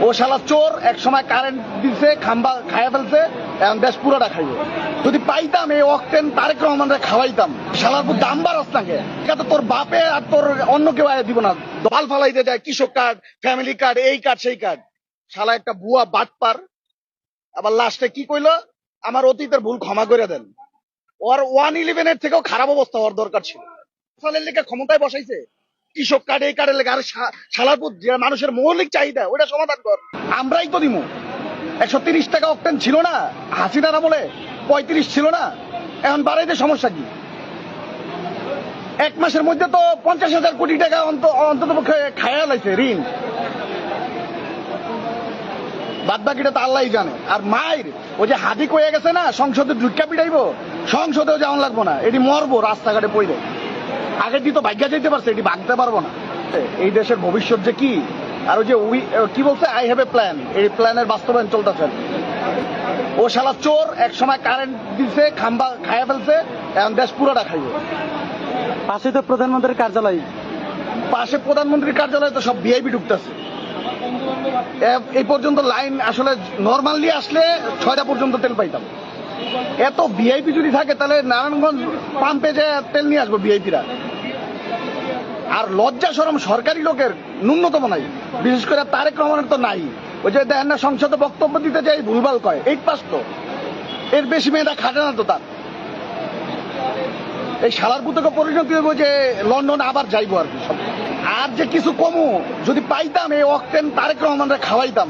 ও শালা চোর, এক সময় কারেন্ট দিছে, খাম্বা খাইয়া ফেলছে, এখন দেশ পুরোটা খাইবে। যদি পাইতাম এই অক্টেন তারেক রহমানরে খাওয়াইতাম। শালার পুর দাম বাড়াস নাকি? এটা তোর বাপে আর তোর অন্য কেউ আয় দিব না। দল ফালাইতে যায়, কৃষক কার্ড, ফ্যামিলি কার্ড, এই কার্ড সেই কার্ড। শালা একটা বুয়া বাটপার। আবার লাস্টে কি কইলো, আমার অতীতের ভুল ক্ষমা করে দেন। ওর 111 এর থেকেও খারাপ অবস্থা হওয়ার দরকার ছিল। ফসলের লেগে ক্ষমতায় বসাইছে, কৃষক কার্ড এই কার্ডের লেগে। আর শালারপুর যে মানুষের মৌলিক চাহিদা ওটা সমাধান কর। আমরাই তো দিমু। 130 টাকা অক্টেন ছিল না হাসিনার আমলে, 35 ছিল না, এখন বাড়াইতে সমস্যা কি? এক মাসের মধ্যে তো 50,000 কোটি টাকা অন্তত পক্ষে খায়া লাইছে ঋণ। বাদ বাকিটা তো আল্লাহই জানে। আর মায়ের ওই যে হাদি কয়ে গেছে না, সংসদে ঢুকা পিটাইবো, সংসদেও যেমন লাগবো না, এটি মরবো রাস্তাঘাটে পড়ে। আগের দিন তো ভাগ্যা যেতে পারছে, এটি ভাগতে পারবো না। এই দেশের ভবিষ্যৎ যে কি, আর ওই যে কি বলছে, আই হ্যাভ এ প্ল্যান, এই প্ল্যানের বাস্তবায়ন চলতেছে। ও শালা চোর, এক সময় কারেন্ট দিছে, খাম্বা খাইয়া ফেলছে, এখন দেশ পুরোটা খাইবে। পাশে তো প্রধানমন্ত্রীর কার্যালয়, পাশে প্রধানমন্ত্রীর কার্যালয়ে তো সব ভিআইপি ঢুকতেছে। এই পর্যন্ত লাইন আসলে নর্মালি আসলে 6টা পর্যন্ত তেল পাইতাম। এত ভিআইপি যদি থাকে তাহলে নারায়ণগঞ্জ পাম্পে যে তেল নিয়ে আসবো ভিআইপিরা। আর লজ্জা শরম সরকারি লোকের ন্যূনতম নাই, বিশেষ করে তারেক রহমানের তো নাই। ওই যে দেখেন না, সংসদে বক্তব্য দিতে যাই ভুলভাল কয়, 8 পাস তো, এর বেশি মেয়েটা খাটে না তো তার। এই শালার পুতকে পরিণতি হইব যে লন্ডন আবার যাইবো আর কি। আর যে কিছু কমু যদি পাইতাম এই অক্টেন তারেক রহমানরে খাওয়াইতাম।